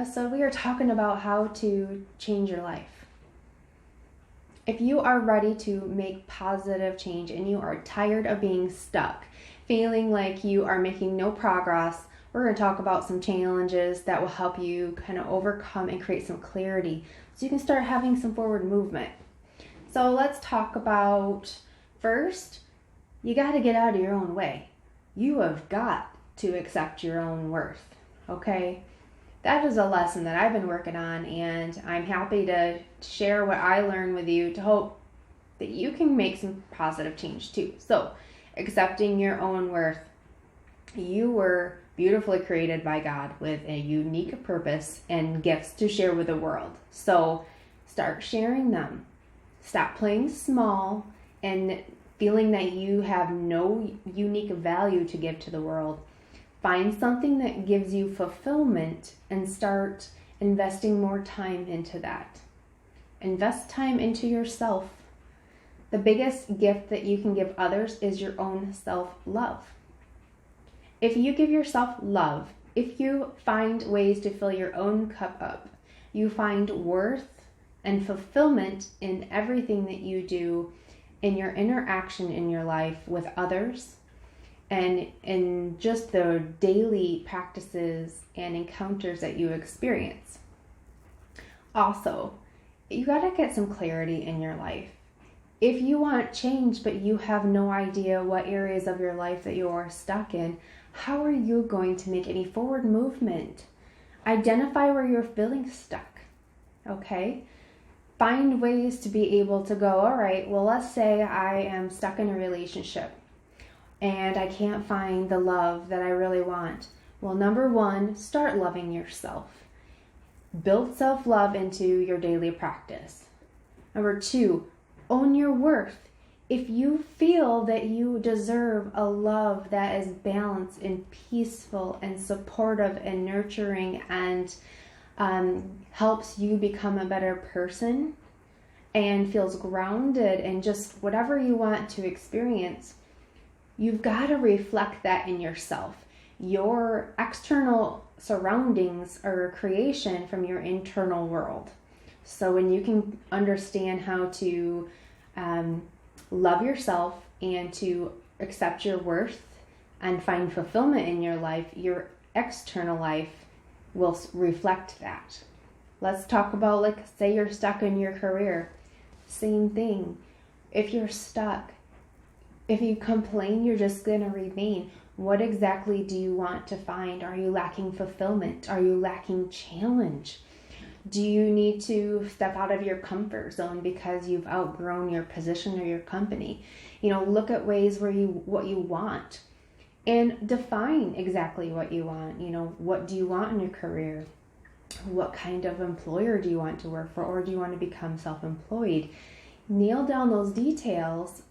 episode, we are talking about how to change your life. If you are ready to make positive change and you are tired of being stuck, feeling like you are making no progress, we're going to talk about some challenges that will help you kind of overcome and create some clarity so you can start having some forward movement. So let's talk about, first, you got to get out of your own way. You have got to accept your own worth, okay? That is a lesson that I've been working on, and I'm happy to share what I learned with you to hope that you can make some positive change too. So, accepting your own worth. You were beautifully created by God with a unique purpose and gifts to share with the world. So, start sharing them. Stop playing small and feeling that you have no unique value to give to the world. Find something that gives you fulfillment and start investing more time into that. Invest time into yourself. The biggest gift that you can give others is your own self-love. If you give yourself love, if you find ways to fill your own cup up, you find worth and fulfillment in everything that you do, in your interaction in your life with others, and in just the daily practices and encounters that you experience. Also, you got to get some clarity in your life. If you want change, but you have no idea what areas of your life that you are stuck in, how are you going to make any forward movement? Identify where you're feeling stuck, okay? Find ways to be able to go, all right, well, let's say I am stuck in a relationship and I can't find the love that I really want. Well, number one, start loving yourself. Build self-love into your daily practice. Number two, own your worth. If you feel that you deserve a love that is balanced and peaceful and supportive and nurturing and helps you become a better person and feels grounded and just whatever you want to experience, you've got to reflect that in yourself. Your external surroundings are a creation from your internal world. So when you can understand how to love yourself and to accept your worth and find fulfillment in your life, your external life will reflect that. Let's talk about, like, say you're stuck in your career. Same thing. If you're stuck, if you complain, you're just going to remain. What exactly do you want to find? Are you lacking fulfillment? Are you lacking challenge? Do you need to step out of your comfort zone because you've outgrown your position or your company? Look at ways where what you want and define exactly what you want. What do you want in your career? What kind of employer do you want to work for, or do you want to become self-employed? Nail down those details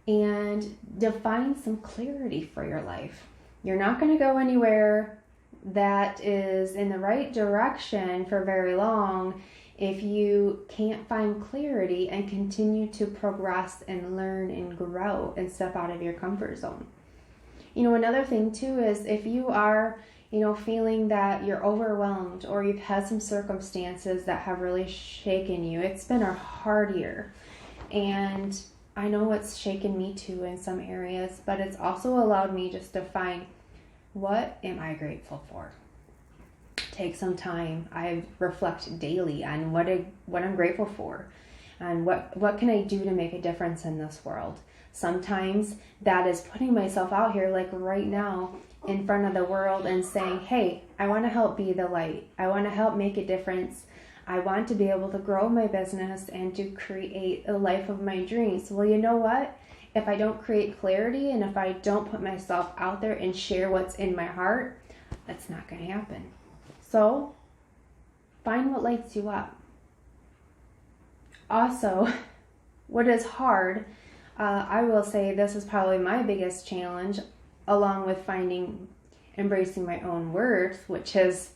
and define some clarity for your life. You're not going to go anywhere that is in the right direction for very long if you can't find clarity and continue to progress and learn and grow and step out of your comfort zone. Another thing too is if you are feeling that you're overwhelmed or you've had some circumstances that have really shaken you. It's been a hard year, and I know it's shaken me too in some areas, but it's also allowed me just to find, what am I grateful for? Take some time. I reflect daily on what I'm grateful for and what can I do to make a difference in this world. Sometimes that is putting myself out here, like right now, in front of the world and saying, hey, I want to help be the light. I want to help make a difference. I want to be able to grow my business and to create a life of my dreams. Well, you know what? If I don't create clarity and if I don't put myself out there and share what's in my heart, that's not going to happen. So find what lights you up. Also, what is hard, I will say this is probably my biggest challenge, along with embracing my own worth, which is,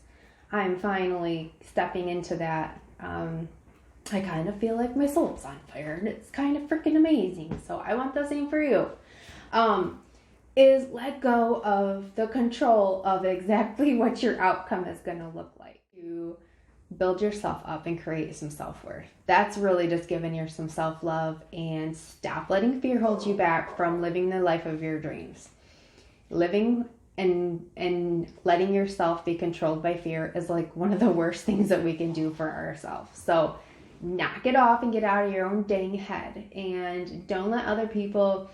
I'm finally stepping into that. I kind of feel like my soul's on fire and it's kind of freaking amazing. So I want the same for you. Is let go of the control of exactly what your outcome is going to look like. To build yourself up and create some self-worth. That's really just giving you some self-love, and stop letting fear hold you back from living the life of your dreams. Living and letting yourself be controlled by fear is like one of the worst things that we can do for ourselves. So knock it off and get out of your own dang head, and don't let other people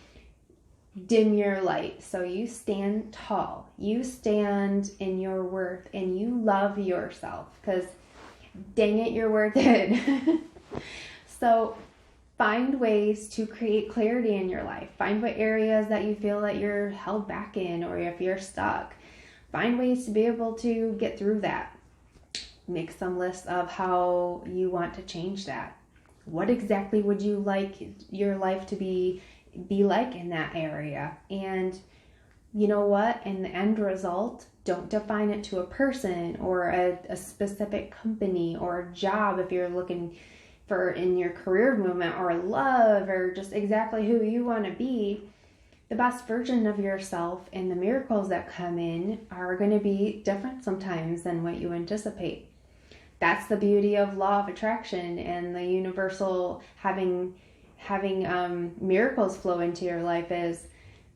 dim your light. So you stand tall, you stand in your worth, and you love yourself, because dang it, you're worth it. So find ways to create clarity in your life. Find what areas that you feel that you're held back in, or if you're stuck, find ways to be able to get through that. Make some lists of how you want to change that. What exactly would you like your life to be like in that area? And you know what? In the end result, don't define it to a person or a specific company or a job if you're looking for in your career movement, or love, or just exactly who you want to be. The best version of yourself and the miracles that come in are going to be different sometimes than what you anticipate. That's the beauty of law of attraction and the universal having miracles flow into your life, is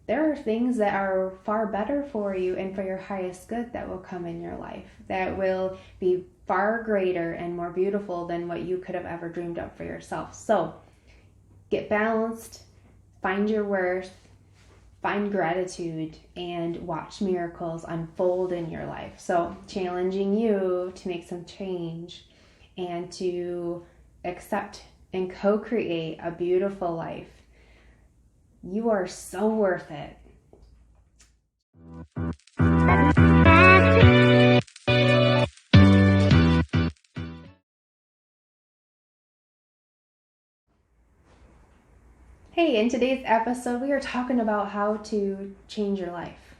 there are things that are far better for you and for your highest good that will come in your life, that will be far greater and more beautiful than what you could have ever dreamed up for yourself. So get balanced, find your worth, find gratitude, and watch miracles unfold in your life. So challenging you to make some change and to accept and co-create a beautiful life. You are so worth it. Hey, in today's episode, we are talking about how to change your life.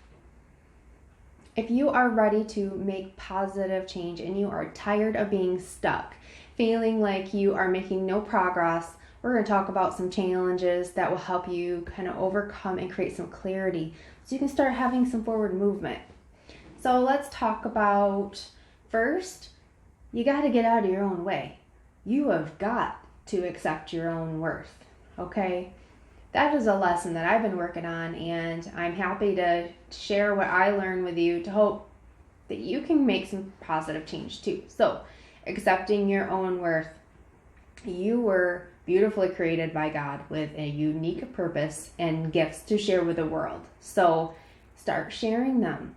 If you are ready to make positive change and you are tired of being stuck, feeling like you are making no progress, we're going to talk about some challenges that will help you kind of overcome and create some clarity so you can start having some forward movement. So let's talk about, first, you got to get out of your own way. You have got to accept your own worth, okay? That is a lesson that I've been working on, and I'm happy to share what I learned with you to hope that you can make some positive change too. So, accepting your own worth. You were beautifully created by God with a unique purpose and gifts to share with the world. So, start sharing them.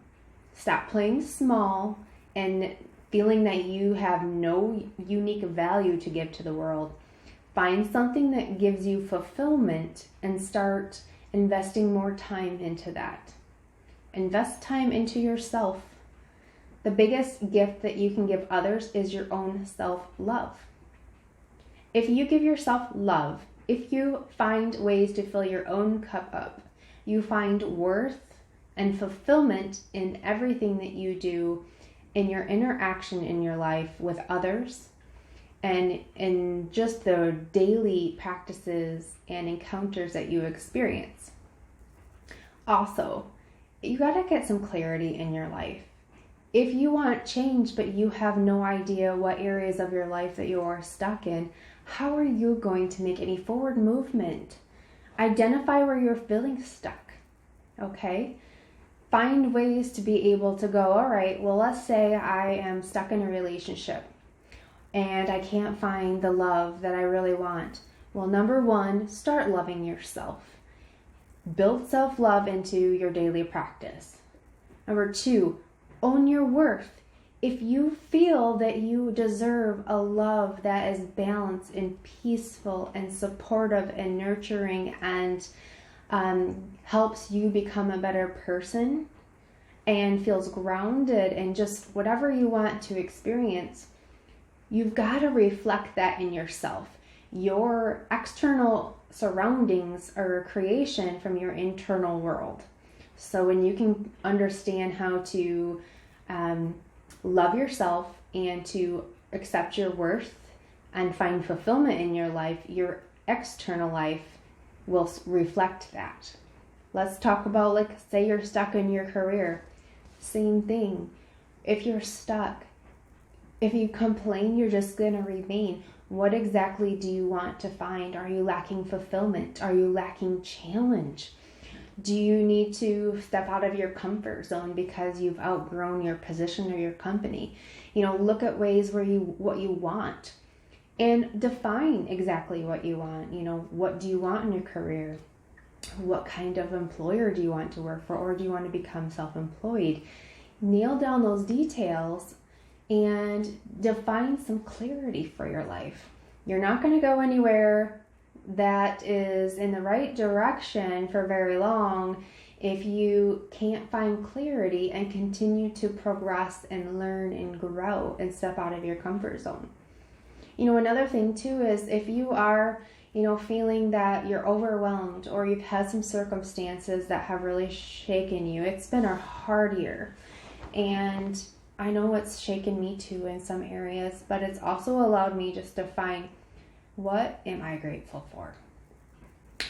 Stop playing small and feeling that you have no unique value to give to the world. Find something that gives you fulfillment and start investing more time into that. Invest time into yourself. The biggest gift that you can give others is your own self-love. If you give yourself love, if you find ways to fill your own cup up, you find worth and fulfillment in everything that you do, in your interaction in your life with others, and in just the daily practices and encounters that you experience. Also, you got to get some clarity in your life. If you want change, but you have no idea what areas of your life that you are stuck in, how are you going to make any forward movement? Identify where you're feeling stuck, okay? Find ways to be able to go, all right, well, let's say I am stuck in a relationship and I can't find the love that I really want. Well, number one, start loving yourself. Build self-love into your daily practice. Number two, own your worth. If you feel that you deserve a love that is balanced and peaceful and supportive and nurturing and helps you become a better person and feels grounded and just whatever you want to experience, you've got to reflect that in yourself. Your external surroundings are a creation from your internal world. So when you can understand how to love yourself and to accept your worth and find fulfillment in your life, your external life will reflect that. Let's talk about, like, say you're stuck in your career. Same thing. If you're stuck, If you complain, you're just going to remain. What exactly do you want to find? Are you lacking fulfillment? Are you lacking challenge? Do you need to step out of your comfort zone because you've outgrown your position or your company? Look at ways where what you want and define exactly what you want. What do you want in your career? What kind of employer do you want to work for, or do you want to become self-employed? Nail down those details and define some clarity for your life. You're not going to go anywhere that is in the right direction for very long if you can't find clarity and continue to progress and learn and grow and step out of your comfort zone. Another thing too is if you are feeling that you're overwhelmed, or you've had some circumstances that have really shaken you. It's been a hard year, and I know it's shaken me too in some areas, but it's also allowed me just to find, what am I grateful for?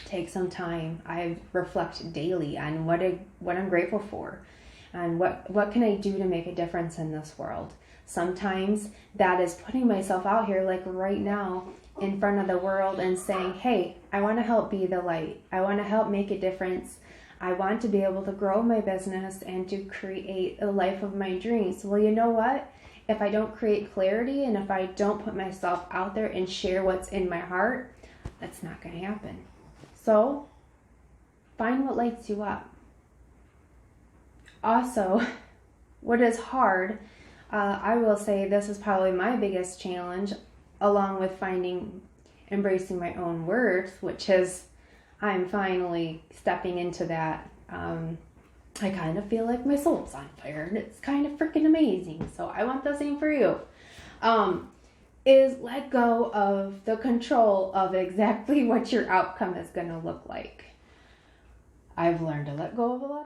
Take some time. I reflect daily on what I'm grateful for, and what can I do to make a difference in this world. Sometimes that is putting myself out here, like right now, in front of the world and saying, hey, I want to help be the light. I want to help make a difference. I want to be able to grow my business and to create a life of my dreams. Well, you know what? If I don't create clarity, and if I don't put myself out there and share what's in my heart, that's not going to happen. So find what lights you up. Also, what is hard, I will say this is probably my biggest challenge, along with embracing my own worth, which is, I'm finally stepping into that. I kind of feel like my soul's on fire, and it's kind of freaking amazing. So I want the same for you. Is let go of the control of exactly what your outcome is going to look like. I've learned to let go of a lot.